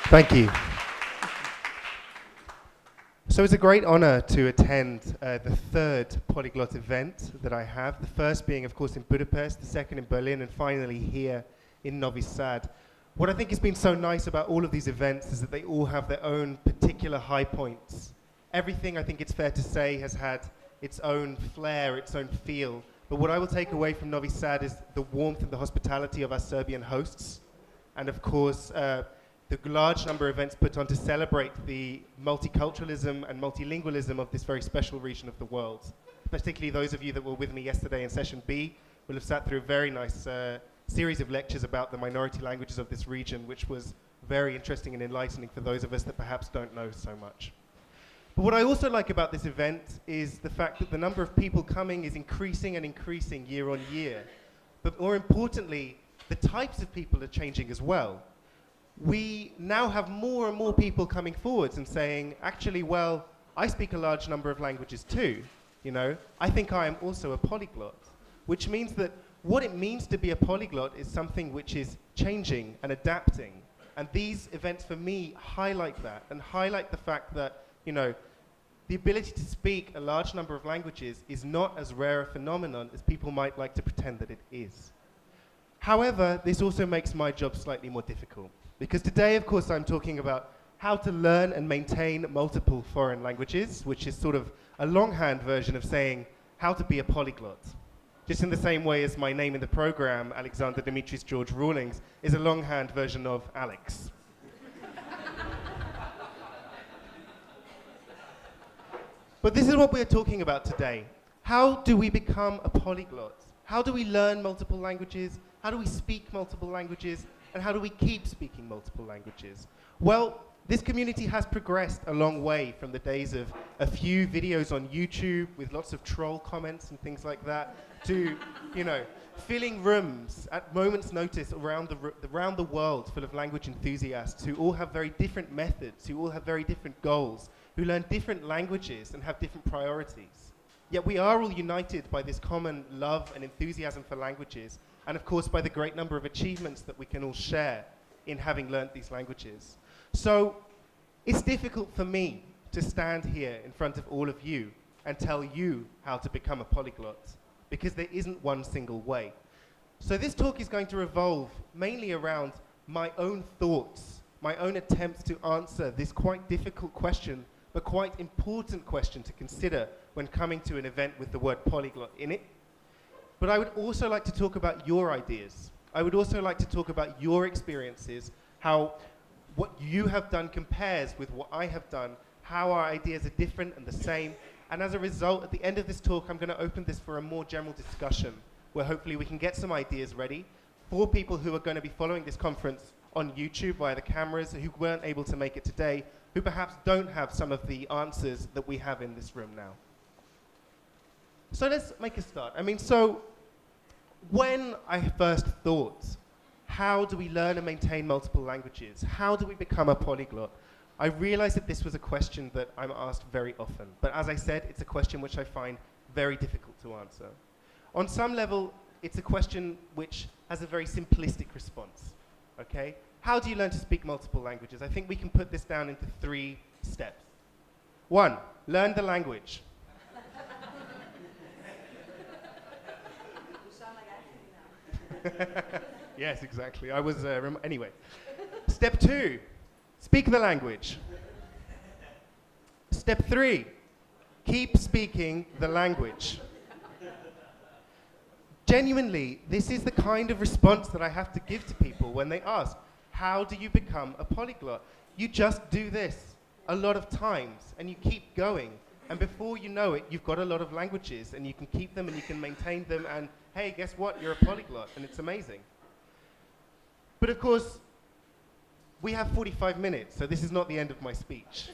Thank you. So it's a great honor to attend the third Polyglot event that I have. The first being, of course, in Budapest, the second in Berlin, and finally here in Novi Sad. What I think has been so nice about all of these events is that they all have their own particular high points. Everything, I think it's fair to say, has had its own flair, its own feel. But what I will take away from Novi Sad is the warmth and the hospitality of our Serbian hosts, and of course, the large number of events put on to celebrate the multiculturalism and multilingualism of this very special region of the world. Particularly those of you that were with me yesterday in session B will have sat through a very nice series of lectures about the minority languages of this region, which was very interesting and enlightening for those of us that perhaps don't know so much. But what I also like about this event is the fact that the number of people coming is increasing and increasing year on year. But more importantly, the types of people are changing as well. We now have more and more people coming forwards and saying, actually, well, I speak a large number of languages too. You know, I think I am also a polyglot, which means that what it means to be a polyglot is something which is changing and adapting. And these events for me highlight that and highlight the fact that, you know, the ability to speak a large number of languages is not as rare a phenomenon as people might like to pretend that it is. However, this also makes my job slightly more difficult. Because today, of course, I'm talking about how to learn and maintain multiple foreign languages, which is sort of a longhand version of saying how to be a polyglot. Just in the same way as my name in the program, Alexander Dimitris George Rawlings, is a longhand version of Alex. But this is what we're talking about today. How do we become a polyglot? How do we learn multiple languages? How do we speak multiple languages? And how do we keep speaking multiple languages? Well, this community has progressed a long way from the days of a few videos on YouTube with lots of troll comments and things like that to, you know, filling rooms at moment's notice around the world full of language enthusiasts who all have very different methods, who all have very different goals, who learn different languages and have different priorities. Yet we are all united by this common love and enthusiasm for languages, and of course by the great number of achievements that we can all share in having learned these languages. So it's difficult for me to stand here in front of all of you and tell you how to become a polyglot, because there isn't one single way. So this talk is going to revolve mainly around my own thoughts, my own attempts to answer this quite difficult question, but quite important question to consider when coming to an event with the word polyglot in it. But I would also like to talk about your ideas. I would also like to talk about your experiences, how what you have done compares with what I have done, how our ideas are different and the same. And as a result, at the end of this talk, I'm going to open this for a more general discussion, where hopefully we can get some ideas ready for people who are going to be following this conference on YouTube via the cameras, who weren't able to make it today, who perhaps don't have some of the answers that we have in this room now. So let's make a start. I mean, so when I first thought, how do we learn and maintain multiple languages? How do we become a polyglot? I realized that this was a question that I'm asked very often. But as I said, it's a question which I find very difficult to answer. On some level, it's a question which has a very simplistic response, okay? How do you learn to speak multiple languages? I think we can put this down into 3 steps. 1, learn the language. Yes, exactly. I was, anyway. Step 2, speak the language. Step 3, keep speaking the language. Genuinely, this is the kind of response that I have to give to people when they ask, how do you become a polyglot? You just do this a lot of times, and you keep going. And before you know it, you've got a lot of languages, and you can keep them, and you can maintain them, and hey, guess what? You're a polyglot, and it's amazing. But of course, we have 45 minutes, so this is not the end of my speech.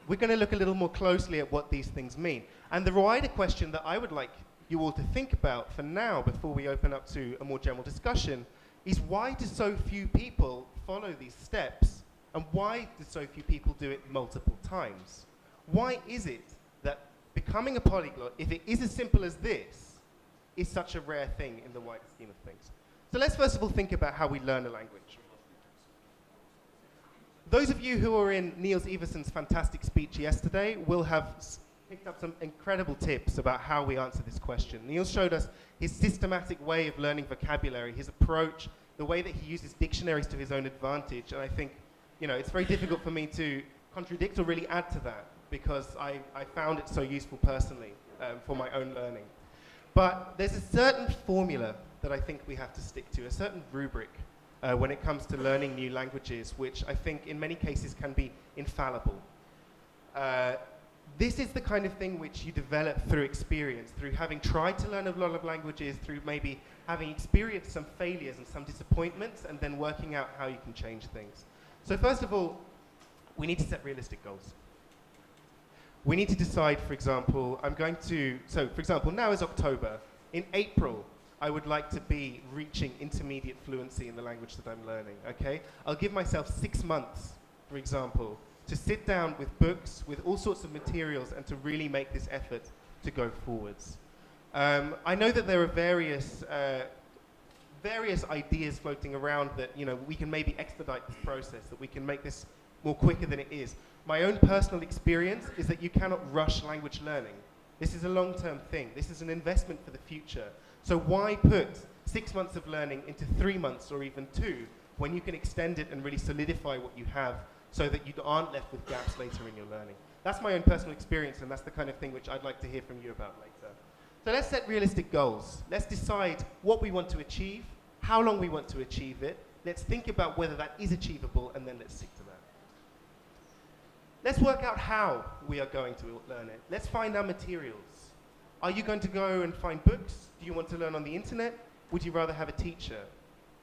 We're going to look a little more closely at what these things mean. And the wider question that I would like you all to think about for now, before we open up to a more general discussion, is why do so few people follow these steps? And why do so few people do it multiple times? Why is it that becoming a polyglot, if it is as simple as this, is such a rare thing in the wider scheme of things? So let's first of all think about how we learn a language. Those of you who were in Niels Iverson's fantastic speech yesterday will have picked up some incredible tips about how we answer this question. Niels showed us his systematic way of learning vocabulary, his approach, the way that he uses dictionaries to his own advantage. And I think, it's very difficult for me to contradict or really add to that because I found it so useful personally for my own learning. But there's a certain formula that I think we have to stick to, a certain rubric when it comes to learning new languages, which I think in many cases can be infallible. This is the kind of thing which you develop through experience, through having tried to learn a lot of languages, through maybe having experienced some failures and some disappointments, and then working out how you can change things. So first of all, we need to set realistic goals. We need to decide, for example, for example, now is October. In April, I would like to be reaching intermediate fluency in the language that I'm learning, okay? I'll give myself 6 months, for example, to sit down with books, with all sorts of materials, and to really make this effort to go forwards. I know that there are various ideas floating around that, we can maybe expedite this process, that we can make this more quicker than it is. My own personal experience is that you cannot rush language learning. This is a long-term thing. This is an investment for the future. So why put 6 months of learning into 3 months or even 2 when you can extend it and really solidify what you have so that you aren't left with gaps later in your learning? That's my own personal experience, and that's the kind of thing which I'd like to hear from you about later. So let's set realistic goals. Let's decide what we want to achieve, how long we want to achieve it. Let's think about whether that is achievable, and then let's stick to that. Let's work out how we are going to learn it. Let's find our materials. Are you going to go and find books? Do you want to learn on the internet? Would you rather have a teacher?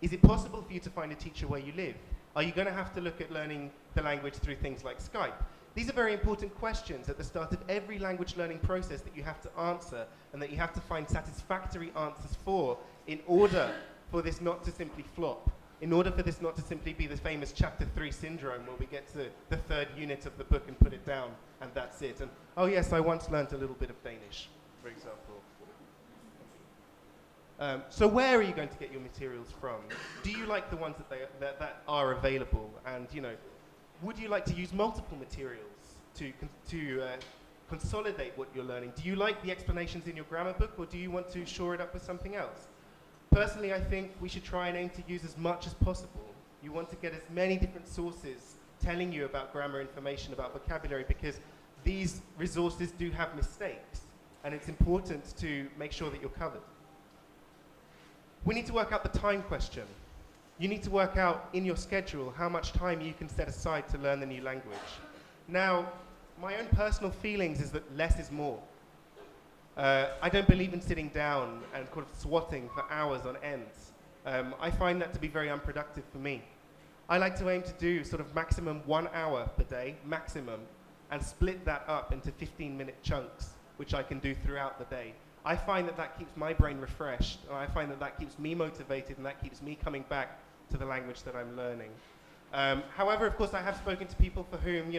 Is it possible for you to find a teacher where you live? Are you going to have to look at learning the language through things like Skype? These are very important questions at the start of every language learning process that you have to answer and that you have to find satisfactory answers for in order for this not to simply flop, in order for this not to simply be the famous chapter 3 syndrome where we get to the 3rd unit of the book and put it down and that's it. And, oh yes, I once learned a little bit of Danish, for example. So where are you going to get your materials from? Do you like the ones that are available? And would you like to use multiple materials to consolidate what you're learning? Do you like the explanations in your grammar book, or do you want to shore it up with something else? Personally, I think we should try and aim to use as much as possible. You want to get as many different sources telling you about grammar information, about vocabulary, because these resources do have mistakes, and it's important to make sure that you're covered. We need to work out the time question. You need to work out in your schedule how much time you can set aside to learn the new language. Now, my own personal feelings is that less is more. I don't believe in sitting down and kind of swatting for hours on end. I find that to be very unproductive for me. I like to aim to do sort of maximum 1 hour per day, maximum, and split that up into 15-minute chunks, which I can do throughout the day. I find that that keeps my brain refreshed, and I find that that keeps me motivated, and that keeps me coming back to the language that I'm learning. However, of course, I have spoken to people for whom,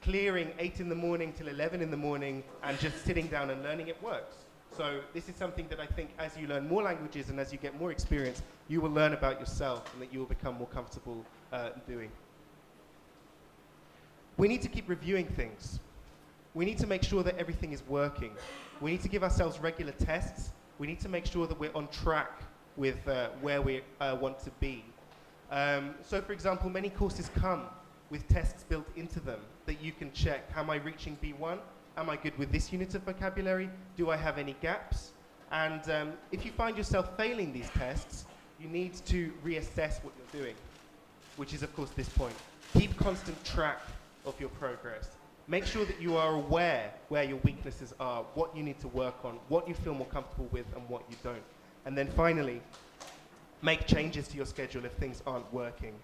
clearing 8 in the morning till 11 in the morning and just sitting down and learning it works. So this is something that I think as you learn more languages and as you get more experience, you will learn about yourself and that you will become more comfortable doing. We need to keep reviewing things. We need to make sure that everything is working. We need to give ourselves regular tests. We need to make sure that we're on track with where we want to be. So for example, many courses come with tests built into them that you can check. Am I reaching B1? Am I good with this unit of vocabulary? Do I have any gaps? And if you find yourself failing these tests, you need to reassess what you're doing, which is of course this point. Keep constant track of your progress. Make sure that you are aware where your weaknesses are, what you need to work on, what you feel more comfortable with and what you don't. And then finally, make changes to your schedule if things aren't working.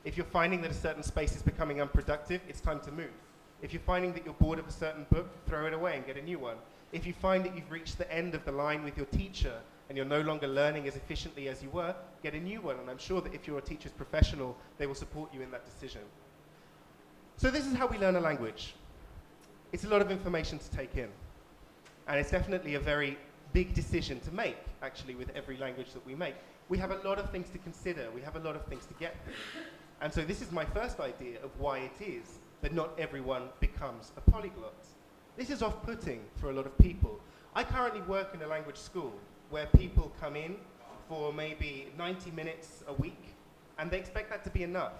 If you're finding that a certain space is becoming unproductive, it's time to move. If you're finding that you're bored of a certain book, throw it away and get a new one. If you find that you've reached the end of the line with your teacher and you're no longer learning as efficiently as you were, get a new one. And I'm sure that if your teacher's professional, they will support you in that decision. So this is how we learn a language. It's a lot of information to take in. And it's definitely a very big decision to make, actually, with every language that we make. We have a lot of things to consider. We have a lot of things to get through. And so this is my first idea of why it is that not everyone becomes a polyglot. This is off-putting for a lot of people. I currently work in a language school where people come in for maybe 90 minutes a week, and they expect that to be enough.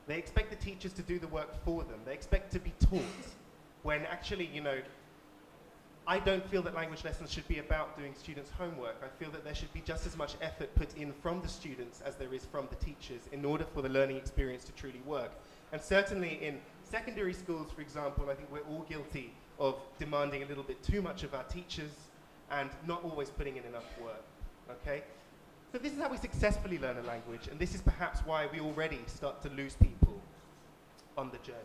They expect the teachers to do the work for them. They expect to be taught, when actually, I don't feel that language lessons should be about doing students' homework. I feel that there should be just as much effort put in from the students as there is from the teachers in order for the learning experience to truly work. And certainly in secondary schools, for example, I think we're all guilty of demanding a little bit too much of our teachers and not always putting in enough work, okay? So this is how we successfully learn a language, and this is perhaps why we already start to lose people on the journey.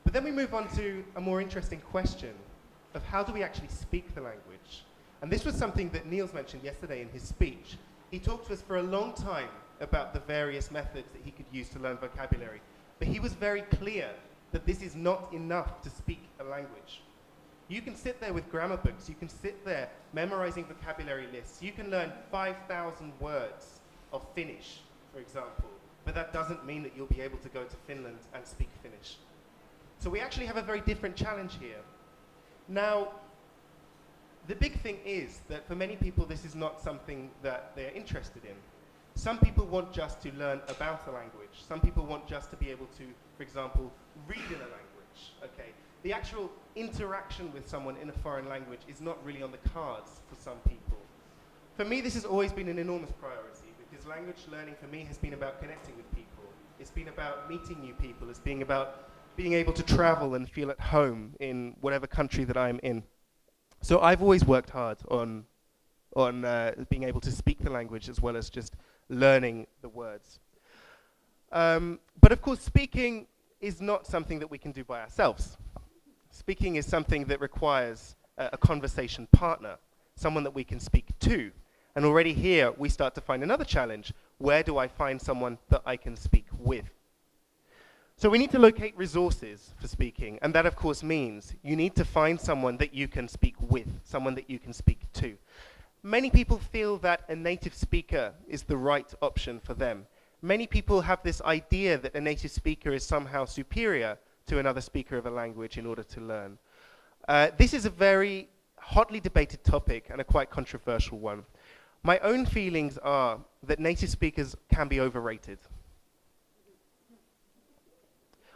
But then we move on to a more interesting question of how do we actually speak the language? And this was something that Niels mentioned yesterday in his speech. He talked to us for a long time about the various methods that he could use to learn vocabulary, but he was very clear that this is not enough to speak a language. You can sit there with grammar books, you can sit there memorizing vocabulary lists, you can learn 5,000 words of Finnish, for example, but that doesn't mean that you'll be able to go to Finland and speak Finnish. So we actually have a very different challenge here. Now, the big thing is that for many people this is not something that they're interested in. Some people want just to learn about a language. Some people want just to be able to, for example, read in a language, okay? The actual interaction with someone in a foreign language is not really on the cards for some people. For me, this has always been an enormous priority because language learning for me has been about connecting with people. It's been about meeting new people. It's been about being able to travel and feel at home in whatever country that I'm in. So I've always worked hard on being able to speak the language as well as just learning the words. But of course, speaking is not something that we can do by ourselves. Speaking is something that requires a conversation partner, someone that we can speak to. And already here, we start to find another challenge. Where do I find someone that I can speak with? So we need to locate resources for speaking, and that of course means you need to find someone that you can speak with, someone that you can speak to. Many people feel that a native speaker is the right option for them. Many people have this idea that a native speaker is somehow superior to another speaker of a language in order to learn. This is a very hotly debated topic and a quite controversial one. My own feelings are that native speakers can be overrated.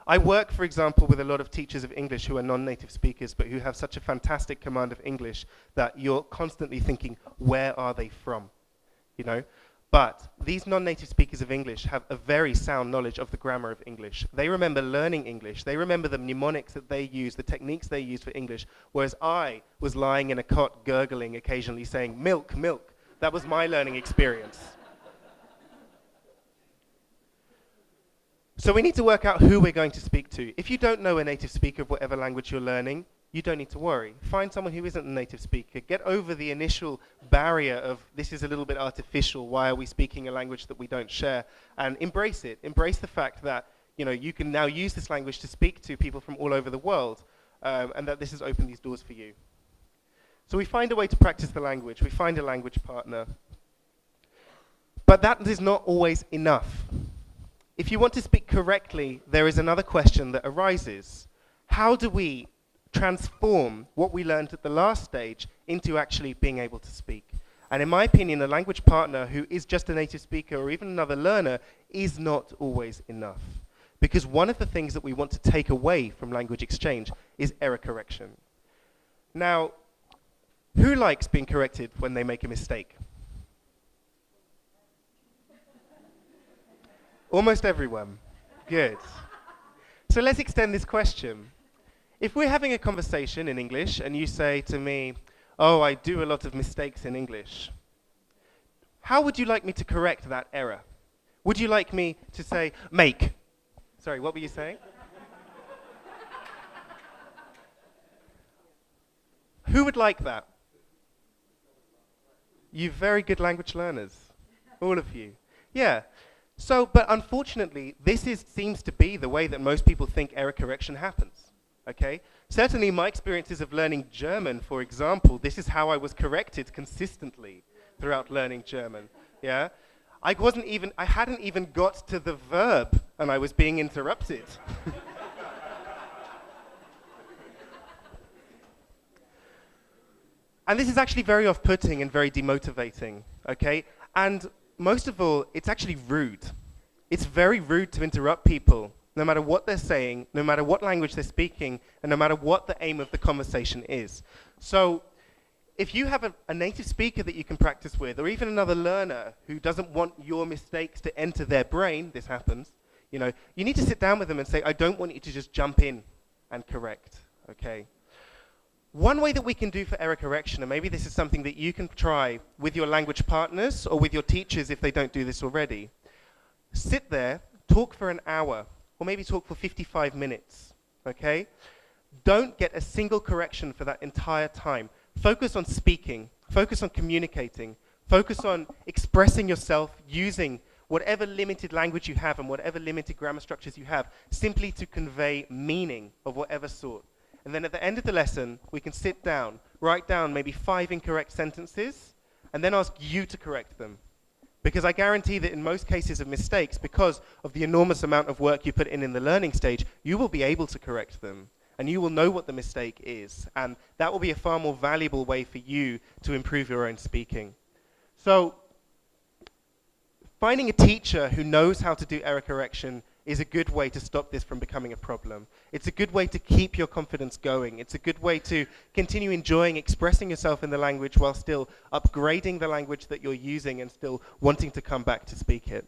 I work, for example, with a lot of teachers of English who are non-native speakers, but who have such a fantastic command of English that you're constantly thinking, where are they from? But these non-native speakers of English have a very sound knowledge of the grammar of English. They remember learning English. They remember the mnemonics that they use, the techniques they use for English, whereas I was lying in a cot gurgling occasionally saying, milk, milk. That was my learning experience. So we need to work out who we're going to speak to. If you don't know a native speaker of whatever language you're learning, you don't need to worry. Find someone who isn't a native speaker. Get over the initial barrier of this is a little bit artificial, why are we speaking a language that we don't share? And embrace it. Embrace the fact that you can now use this language to speak to people from all over the world, and that this has opened these doors for you. So we find a way to practice the language. We find a language partner. But that is not always enough. If you want to speak correctly, there is another question that arises. How do we transform what we learned at the last stage into actually being able to speak? And in my opinion, a language partner who is just a native speaker or even another learner is not always enough. Because one of the things that we want to take away from language exchange is error correction. Now, who likes being corrected when they make a mistake? Almost everyone. Good. So let's extend this question. If we're having a conversation in English and you say to me, oh, I do a lot of mistakes in English, how would you like me to correct that error? Would you like me to say, make? Sorry, what were you saying? Who would like that? You very good language learners. All of you. Yeah. So, but unfortunately, this seems to be the way that most people think error correction happens, okay? Certainly my experiences of learning German, for example, this is how I was corrected consistently throughout learning German, yeah? I hadn't even got to the verb, and I was being interrupted. And this is actually very off-putting and very demotivating, okay? And most of all, it's actually rude. It's very rude to interrupt people, no matter what they're saying, no matter what language they're speaking, and no matter what the aim of the conversation is. So if you have a native speaker that you can practice with, or even another learner who doesn't want your mistakes to enter their brain, this happens, you know, you need to sit down with them and say, I don't want you to just jump in and correct, okay? One way that we can do for error correction, and maybe this is something that you can try with your language partners or with your teachers if they don't do this already, sit there, talk for an hour, or maybe talk for 55 minutes, okay? Don't get a single correction for that entire time. Focus on speaking, focus on communicating, focus on expressing yourself using whatever limited language you have and whatever limited grammar structures you have, simply to convey meaning of whatever sort. And then at the end of the lesson, we can sit down, write down maybe 5 incorrect sentences, and then ask you to correct them. Because I guarantee that in most cases of mistakes, because of the enormous amount of work you put in the learning stage, you will be able to correct them. And you will know what the mistake is. And that will be a far more valuable way for you to improve your own speaking. So finding a teacher who knows how to do error correction is a good way to stop this from becoming a problem. It's a good way to keep your confidence going. It's a good way to continue enjoying expressing yourself in the language while still upgrading the language that you're using and still wanting to come back to speak it.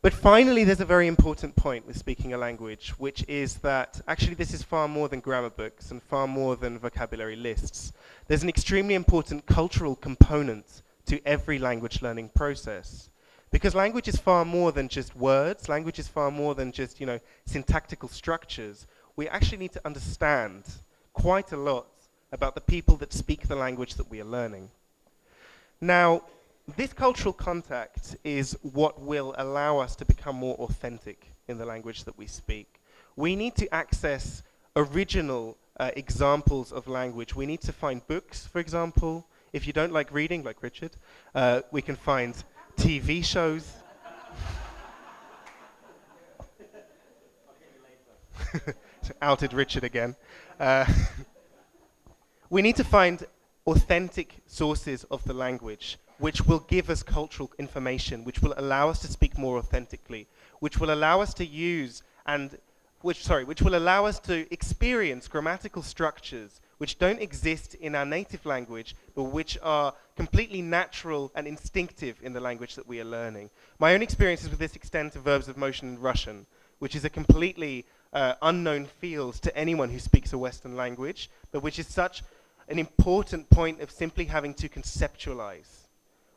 But finally, there's a very important point with speaking a language, which is that actually this is far more than grammar books and far more than vocabulary lists. There's an extremely important cultural component to every language learning process. Because language is far more than just words, language is far more than just, you know, syntactical structures. We actually need to understand quite a lot about the people that speak the language that we are learning. Now, this cultural contact is what will allow us to become more authentic in the language that we speak. We need to access original examples of language. We need to find books, for example. If you don't like reading, like Richard, we can find TV shows. Outed Richard again. We need to find authentic sources of the language, which will give us cultural information, which will allow us to speak more authentically, which will allow us to use which will allow us to experience grammatical structures which don't exist in our native language, but which are completely natural and instinctive in the language that we are learning. My own experiences with this extend to verbs of motion in Russian, which is a completely unknown field to anyone who speaks a Western language, but which is such an important point of simply having to conceptualize.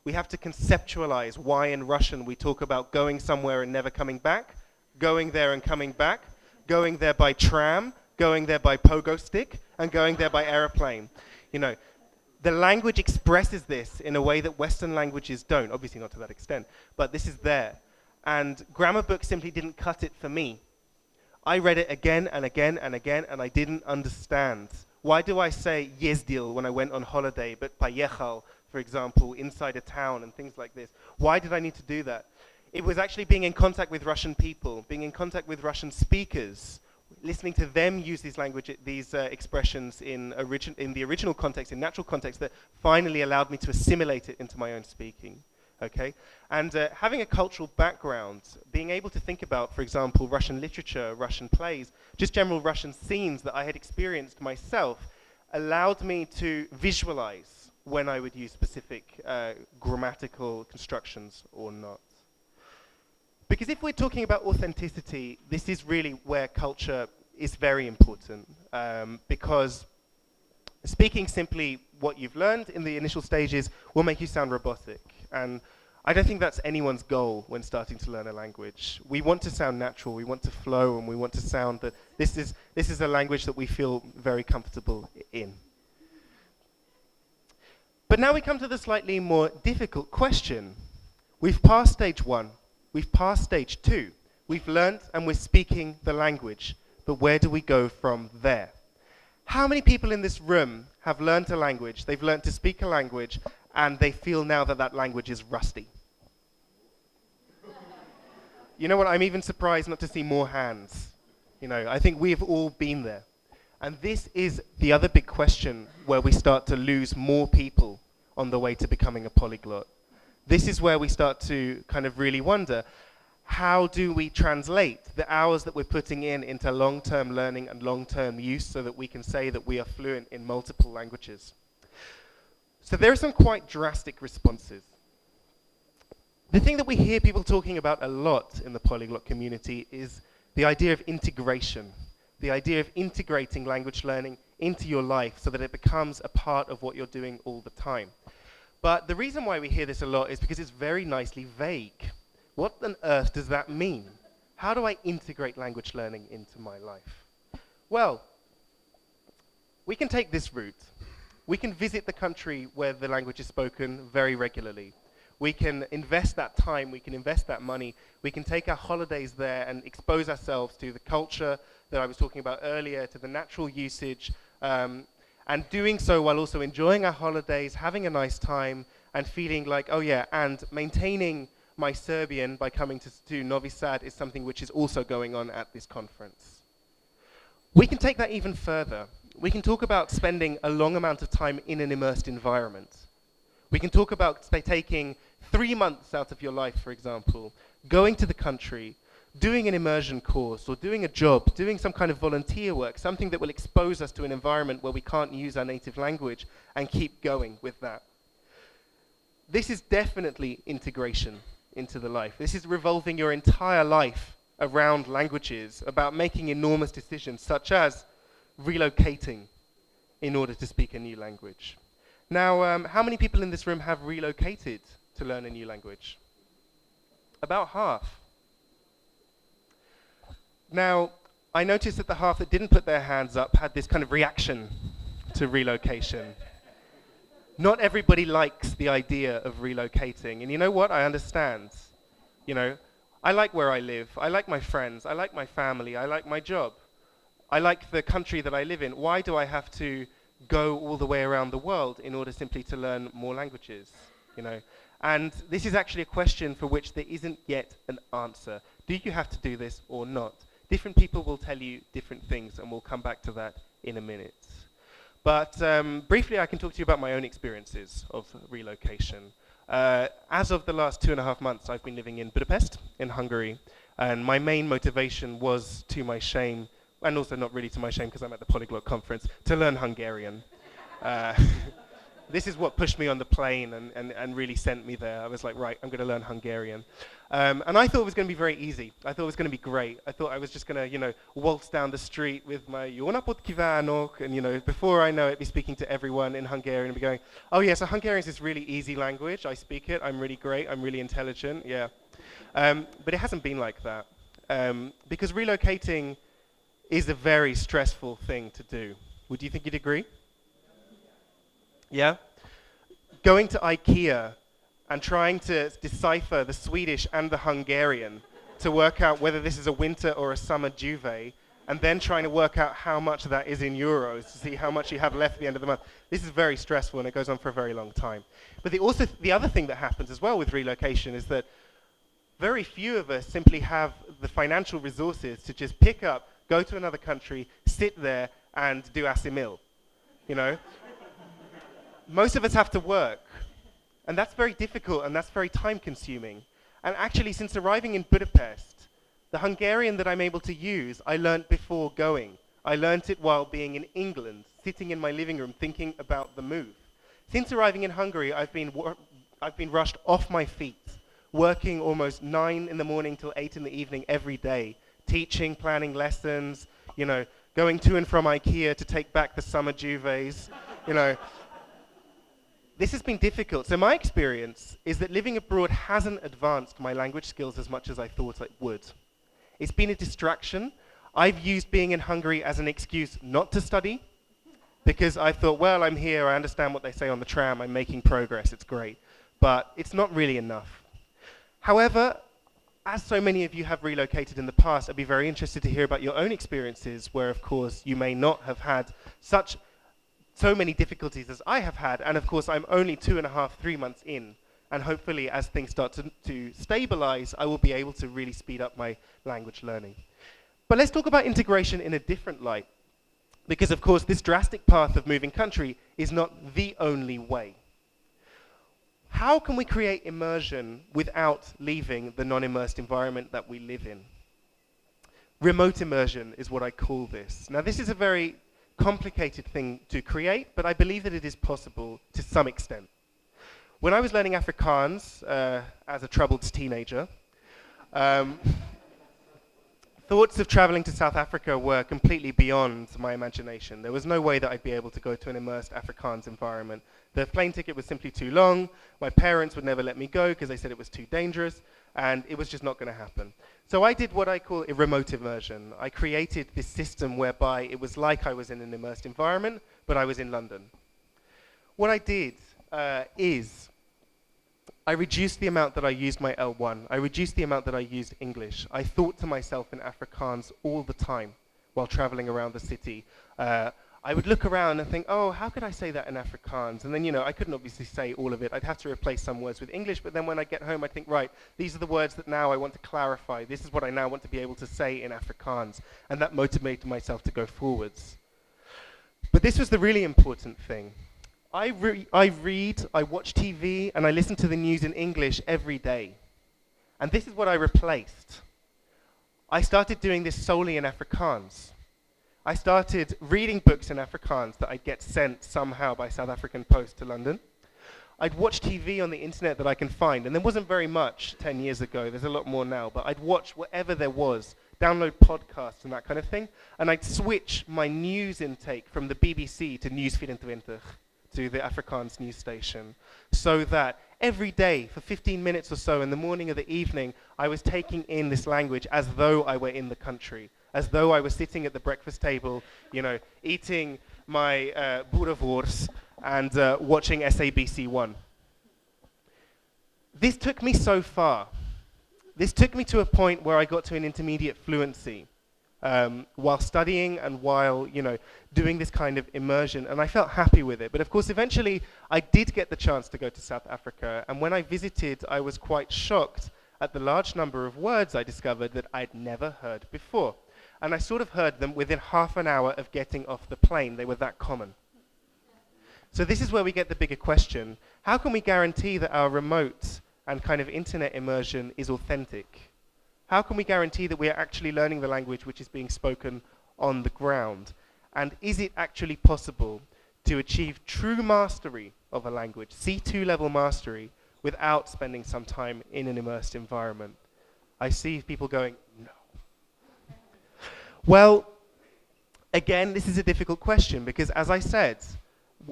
We have to conceptualize why in Russian we talk about going somewhere and never coming back, going there and coming back, going there by tram, going there by pogo stick, and going there by aeroplane. You know, the language expresses this in a way that Western languages don't, obviously not to that extent, but this is there. And grammar books simply didn't cut it for me. I read it again and again and again, and I didn't understand. Why do I say yezdil when I went on holiday, but поехал, for example, inside a town and things like this? Why did I need to do that? It was actually being in contact with Russian people, being in contact with Russian speakers, listening to them use these expressions in the original context, in natural context, that finally allowed me to assimilate it into my own speaking. Okay, and having a cultural background, being able to think about, for example, Russian literature, Russian plays, just general Russian scenes that I had experienced myself, allowed me to visualize when I would use specific grammatical constructions or not. Because if we're talking about authenticity, this is really where culture is very important. Because speaking simply what you've learned in the initial stages will make you sound robotic. And I don't think that's anyone's goal when starting to learn a language. We want to sound natural, we want to flow, and we want to sound that this is a language that we feel very comfortable in. But now we come to the slightly more difficult question. We've passed stage 1. We've passed stage 2. We've learnt and we're speaking the language. But where do we go from there? How many people in this room have learnt a language, they've learnt to speak a language, and they feel now that that language is rusty? You know what? I'm even surprised not to see more hands. You know, I think we've all been there. And this is the other big question where we start to lose more people on the way to becoming a polyglot. This is where we start to kind of really wonder, how do we translate the hours that we're putting in into long-term learning and long-term use so that we can say that we are fluent in multiple languages? So there are some quite drastic responses. The thing that we hear people talking about a lot in the polyglot community is the idea of integration, the idea of integrating language learning into your life so that it becomes a part of what you're doing all the time. But the reason why we hear this a lot is because it's very nicely vague. What on earth does that mean? How do I integrate language learning into my life? Well, we can take this route. We can visit the country where the language is spoken very regularly. We can invest that time, we can invest that money, we can take our holidays there and expose ourselves to the culture that I was talking about earlier, to the natural usage, and doing so while also enjoying our holidays, having a nice time, and feeling like, oh yeah, and maintaining my Serbian by coming to Novi Sad is something which is also going on at this conference. We can take that even further. We can talk about spending a long amount of time in an immersed environment. We can talk about taking 3 months out of your life, for example, going to the country, doing an immersion course or doing a job, doing some kind of volunteer work, something that will expose us to an environment where we can't use our native language and keep going with that. This is definitely integration into the life. This is revolving your entire life around languages, about making enormous decisions such as relocating in order to speak a new language. Now, how many people in this room have relocated to learn a new language? About half. Now, I noticed that the half that didn't put their hands up had this kind of reaction to relocation. Not everybody likes the idea of relocating. And you know what? I understand. You know, I like where I live. I like my friends. I like my family. I like my job. I like the country that I live in. Why do I have to go all the way around the world in order simply to learn more languages? You know? And this is actually a question for which there isn't yet an answer. Do you have to do this or not? Different people will tell you different things, and we'll come back to that in a minute. But briefly, I can talk to you about my own experiences of relocation. As of the last 2.5 months, I've been living in Budapest, in Hungary, and my main motivation was, to my shame, and also not really to my shame because I'm at the Polyglot conference, to learn Hungarian. This is what pushed me on the plane and really sent me there. I was like, right, I'm going to learn Hungarian. And I thought it was going to be very easy. I thought it was going to be great. I thought I was just going to, you know, waltz down the street with my jó napot kívánok, and, you know, before I know it, be speaking to everyone in Hungarian and be going, oh yeah, so Hungarian is this really easy language. I speak it. I'm really great. I'm really intelligent. Yeah. But it hasn't been like that. Because relocating is a very stressful thing to do. Would you think you'd agree? Yeah? Going to IKEA and trying to decipher the Swedish and the Hungarian to work out whether this is a winter or a summer duvet, and then trying to work out how much that is in euros to see how much you have left at the end of the month. This is very stressful, and it goes on for a very long time. But the other thing that happens as well with relocation is that very few of us simply have the financial resources to just pick up, go to another country, sit there, and do assimil, you know? Most of us have to work, and that's very difficult, and that's very time-consuming. And actually, since arriving in Budapest, the Hungarian that I'm able to use, I learned before going. I learned it while being in England, sitting in my living room, thinking about the move. Since arriving in Hungary, I've been rushed off my feet, working almost 9 in the morning till 8 in the evening every day, teaching, planning lessons, you know, going to and from IKEA to take back the summer duvets, you know. This has been difficult. So my experience is that living abroad hasn't advanced my language skills as much as I thought it would. It's been a distraction. I've used being in Hungary as an excuse not to study, because I thought, well, I'm here, I understand what they say on the tram, I'm making progress, it's great. But it's not really enough. However, as so many of you have relocated in the past, I'd be very interested to hear about your own experiences where, of course, you may not have had so many difficulties as I have had, and of course I'm only 2.5, 3 months in, And hopefully, as things start to stabilize, I will be able to really speed up my language learning. But let's talk about integration in a different light. Because, of course, this drastic path of moving country is not the only way. How can we create immersion without leaving the non-immersed environment that we live in? Remote immersion is what I call this. Now, this is a very complicated thing to create, but I believe that it is possible to some extent. When I was learning Afrikaans as a troubled teenager, thoughts of traveling to South Africa were completely beyond my imagination. There was no way that I'd be able to go to an immersed Afrikaans environment. The plane ticket was simply too long. My parents would never let me go because they said it was too dangerous, and it was just not going to happen. So I did what I call a remote immersion. I created this system whereby it was like I was in an immersed environment, but I was in London. What I did is I reduced the amount that I used my L1. I reduced the amount that I used English. I thought to myself in Afrikaans all the time while traveling around the city. I would look around and think, oh, how could I say that in Afrikaans? And then, I couldn't obviously say all of it. I'd have to replace some words with English, but then when I get home, I'd think, right, these are the words that now I want to clarify. This is what I now want to be able to say in Afrikaans. And that motivated myself to go forwards. But this was the really important thing. I read, I watch TV, and I listen to the news in English every day. And this is what I replaced. I started doing this solely in Afrikaans. I started reading books in Afrikaans that I'd get sent somehow by South African Post to London. I'd watch TV on the internet that I can find, and there wasn't very much 10 years ago. There's a lot more now, but I'd watch whatever there was, download podcasts and that kind of thing, and I'd switch my news intake from the BBC to News 24, to the Afrikaans news station, so that every day for 15 minutes or so in the morning or the evening, I was taking in this language as though I were in the country, as though I was sitting at the breakfast table, eating my boerewors and watching SABC1. This took me so far. This took me to a point where I got to an intermediate fluency while studying and while, doing this kind of immersion, and I felt happy with it. But of course, eventually, I did get the chance to go to South Africa, and when I visited, I was quite shocked at the large number of words I discovered that I'd never heard before. And I sort of heard them within half an hour of getting off the plane. They were that common. So this is where we get the bigger question. How can we guarantee that our remote and kind of internet immersion is authentic? How can we guarantee that we are actually learning the language which is being spoken on the ground? And is it actually possible to achieve true mastery of a language, C2 level mastery, without spending some time in an immersed environment? I see people going, no. Well, again, this is a difficult question because, as I said,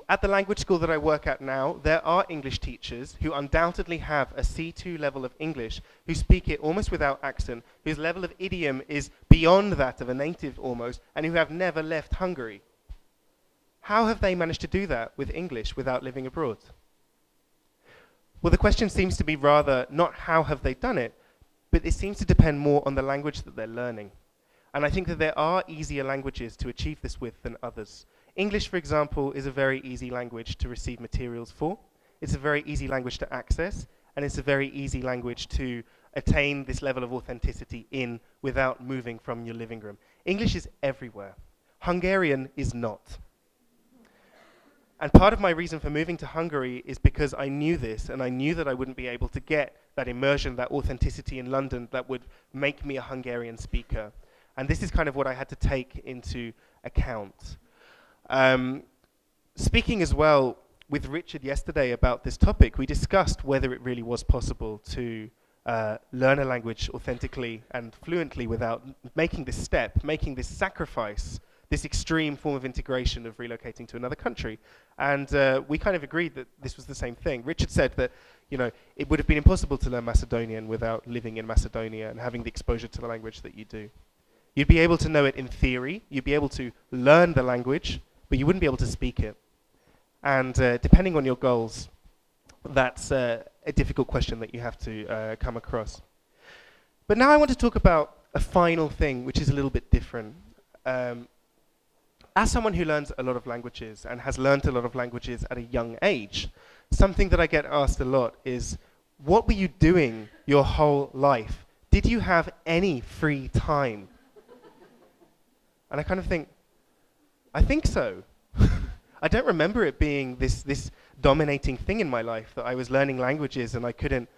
at the language school that I work at now, there are English teachers who undoubtedly have a C2 level of English, who speak it almost without accent, whose level of idiom is beyond that of a native almost, and who have never left Hungary. How have they managed to do that with English without living abroad? Well, the question seems to be rather not how have they done it, but it seems to depend more on the language that they're learning. And I think that there are easier languages to achieve this with than others. English, for example, is a very easy language to receive materials for. It's a very easy language to access, and it's a very easy language to attain this level of authenticity in without moving from your living room. English is everywhere. Hungarian is not. And part of my reason for moving to Hungary is because I knew this, and I knew that I wouldn't be able to get that immersion, that authenticity in London that would make me a Hungarian speaker. And this is kind of what I had to take into account. Speaking as well with Richard yesterday about this topic, we discussed whether it really was possible to learn a language authentically and fluently without making this step, making this sacrifice, this extreme form of integration of relocating to another country. And we kind of agreed that this was the same thing. Richard said that, it would have been impossible to learn Macedonian without living in Macedonia and having the exposure to the language that you do. You'd be able to know it in theory, you'd be able to learn the language, but you wouldn't be able to speak it. And depending on your goals, that's a difficult question that you have to come across. But now I want to talk about a final thing, which is a little bit different. As someone who learns a lot of languages and has learned a lot of languages at a young age, something that I get asked a lot is, what were you doing your whole life? Did you have any free time? And I kind of think, I think so. I don't remember it being this dominating thing in my life, that I was learning languages and I couldn't,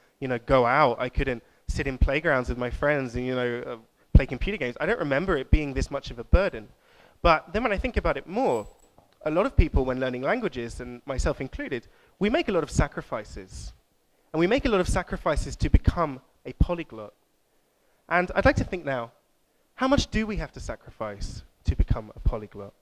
go out. I couldn't sit in playgrounds with my friends and, play computer games. I don't remember it being this much of a burden. But then when I think about it more, a lot of people when learning languages, and myself included, we make a lot of sacrifices. And we make a lot of sacrifices to become a polyglot. And I'd like to think now, how much do we have to sacrifice to become a polyglot?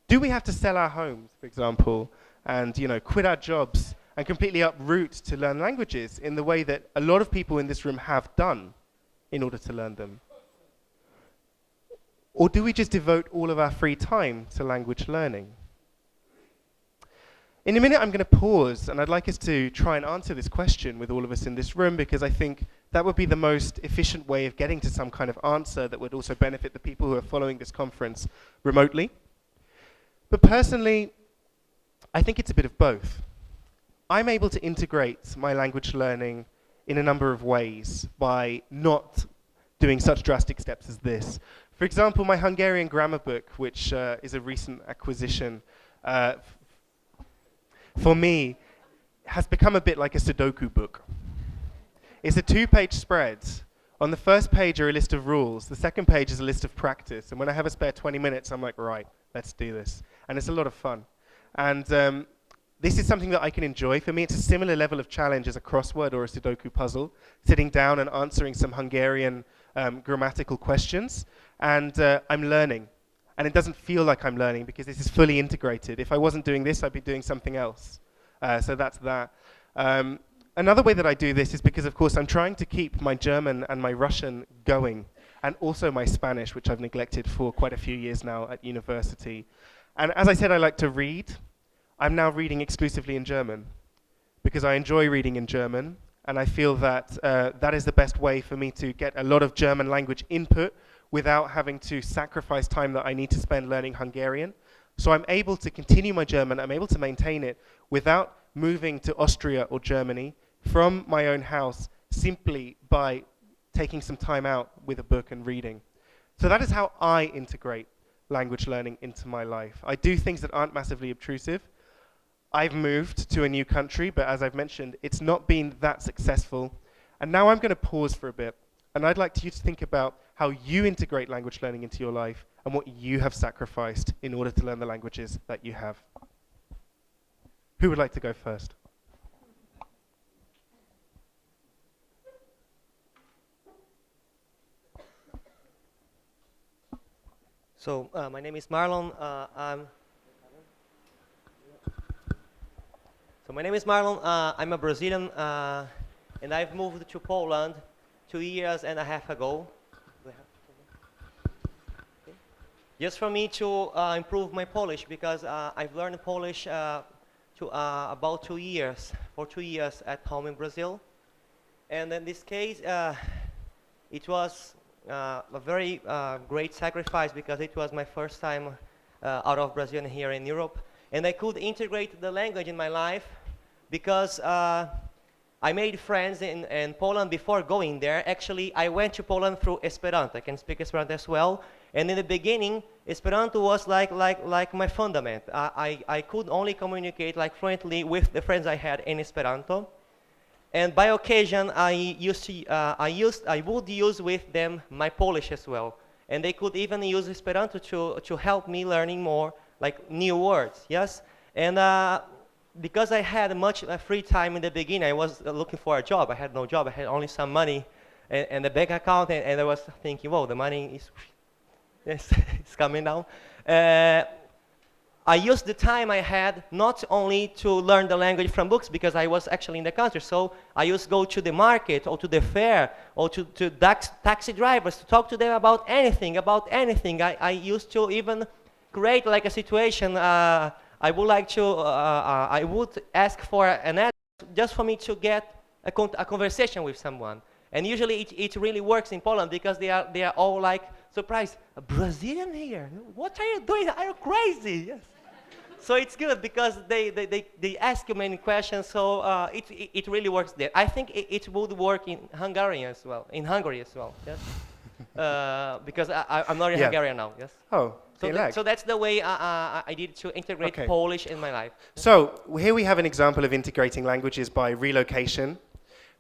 Do we have to sell our homes, for example, and quit our jobs and completely uproot to learn languages in the way that a lot of people in this room have done in order to learn them? Or do we just devote all of our free time to language learning? In a minute, I'm going to pause, and I'd like us to try and answer this question with all of us in this room, because I think that would be the most efficient way of getting to some kind of answer that would also benefit the people who are following this conference remotely. But personally, I think it's a bit of both. I'm able to integrate my language learning in a number of ways by not doing such drastic steps as this. For example, my Hungarian grammar book, which is a recent acquisition, for me, has become a bit like a Sudoku book. It's a 2-page spread. On the first page are a list of rules. The second page is a list of practice. And when I have a spare 20 minutes, I'm like, right, let's do this. And it's a lot of fun. And this is something that I can enjoy. For me, it's a similar level of challenge as a crossword or a Sudoku puzzle, sitting down and answering some Hungarian grammatical questions. And I'm learning. And it doesn't feel like I'm learning because this is fully integrated. If I wasn't doing this, I'd be doing something else. So that's that. Another way that I do this is because, of course, I'm trying to keep my German and my Russian going, and also my Spanish, which I've neglected for quite a few years now at university. And as I said, I like to read. I'm now reading exclusively in German because I enjoy reading in German, and I feel that that is the best way for me to get a lot of German language input without having to sacrifice time that I need to spend learning Hungarian. So I'm able to continue my German, I'm able to maintain it without moving to Austria or Germany from my own house simply by taking some time out with a book and reading. So that is how I integrate language learning into my life. I do things that aren't massively obtrusive. I've moved to a new country, but as I've mentioned, it's not been that successful. And now I'm going to pause for a bit, and I'd like you to think about how you integrate language learning into your life and what you have sacrificed in order to learn the languages that you have. Who would like to go first? So my name is Marlon. I'm a Brazilian, and I've moved to Poland 2.5 years ago. Just for me to improve my Polish, because I've learned Polish about 2 years, for 2 years at home in Brazil. And in this case, it was a very great sacrifice, because it was my first time out of Brazil and here in Europe. And I could integrate the language in my life because I made friends in Poland before going there. Actually, I went to Poland through Esperanto. I can speak Esperanto as well. And in the beginning, Esperanto was like my fundament. I could only communicate fluently with the friends I had in Esperanto. And by occasion, I would use with them my Polish as well. And they could even use Esperanto to help me learning more, like new words, yes? And because I had much free time in the beginning, I was looking for a job. I had no job. I had only some money and a bank account, and I was thinking, whoa, the money is it's coming down. I used the time I had not only to learn the language from books, because I was actually in the country, so I used to go to the market or to the fair or to taxi drivers to talk to them about anything. I used to even create like a situation. I would ask for an ad just for me to get a conversation with someone. And usually it really works in Poland, because they are all like surprised. A Brazilian here? What are you doing? Are you crazy? Yes. So it's good because they ask you many questions, so it really works there. I think it would work in Hungarian as well, yes? Because I'm not in Yeah. Hungarian now, yes? Oh, So, Dialect. so that's the way I did to integrate Okay. Polish in my life. So here we have an example of integrating languages by relocation.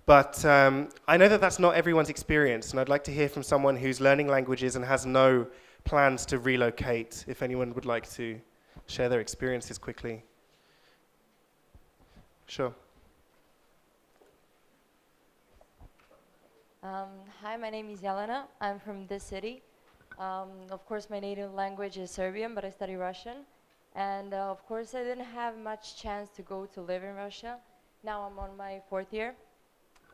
But I know that that's not everyone's experience, and I'd like to hear from someone who's learning languages and has no plans to relocate, if anyone would like to share their experiences quickly. Sure. Hi, my name is Jelena. I'm from this city. Of course, my native language is Serbian, but I study Russian. And of course, I didn't have much chance to go to live in Russia. Now I'm on my 4th year.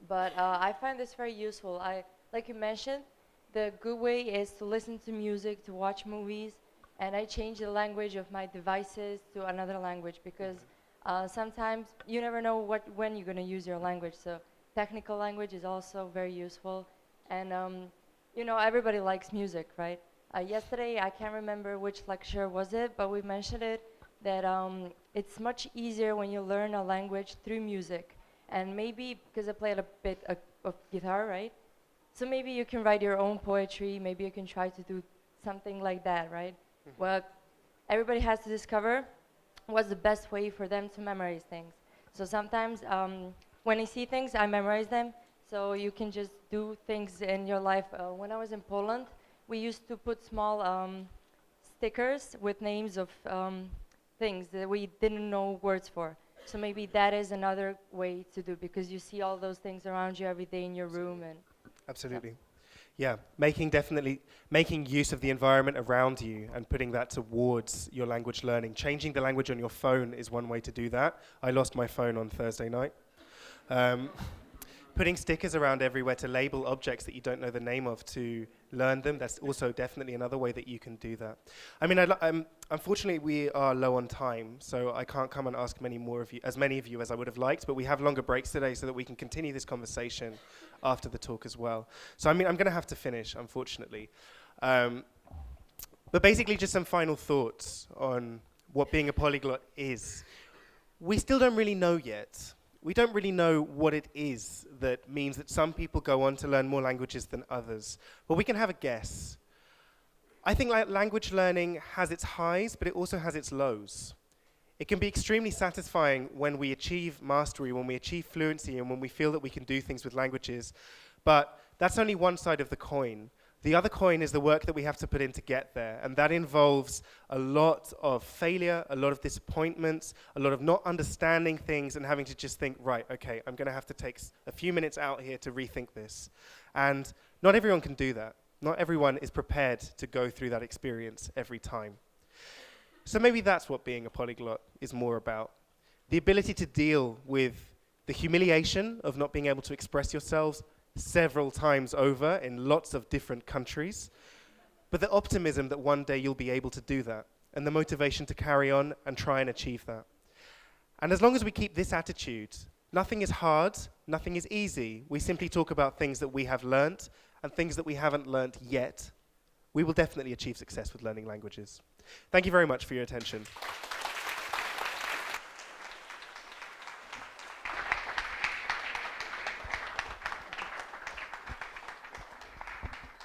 But I find this very useful. Like you mentioned, the good way is to listen to music, to watch movies, and I change the language of my devices to another language because sometimes you never know when you're going to use your language. So technical language is also very useful. And you know, everybody likes music, right? Yesterday, I can't remember which lecture was it, but we mentioned it, that it's much easier when you learn a language through music. And maybe, because I played a bit of guitar, right? So maybe you can write your own poetry, maybe you can try to do something like that, right? Well, everybody has to discover what's the best way for them to memorize things. So sometimes when I see things, I memorize them, so you can just do things in your life. When I was in Poland, we used to put small stickers with names of things that we didn't know words for. So maybe that is another way to do, because you see all those things around you every day in your room. And Absolutely. Yeah, making use of the environment around you and putting that towards your language learning. Changing the language on your phone is one way to do that. I lost my phone on Thursday night. Putting stickers around everywhere to label objects that you don't know the name of to learn them, that's also definitely another way that you can do that. I mean, unfortunately, we are low on time, so I can't come and ask as many of you as I would have liked, but we have longer breaks today so that we can continue this conversation after the talk as well. So I mean, I'm going to have to finish, unfortunately. But basically, just some final thoughts on what being a polyglot is. We still don't really know yet. We don't really know what it is that means that some people go on to learn more languages than others. But we can have a guess. I think language learning has its highs, but it also has its lows. It can be extremely satisfying when we achieve mastery, when we achieve fluency, and when we feel that we can do things with languages. But that's only one side of the coin. The other coin is the work that we have to put in to get there, and that involves a lot of failure, a lot of disappointments, a lot of not understanding things and having to just think, right, okay, I'm going to have to take a few minutes out here to rethink this. And not everyone can do that. Not everyone is prepared to go through that experience every time. So maybe that's what being a polyglot is more about. The ability to deal with the humiliation of not being able to express yourselves several times over in lots of different countries, but the optimism that one day you'll be able to do that, and the motivation to carry on and try and achieve that. And as long as we keep this attitude, nothing is hard, nothing is easy. We simply talk about things that we have learnt and things that we haven't learnt yet. We will definitely achieve success with learning languages. Thank you very much for your attention.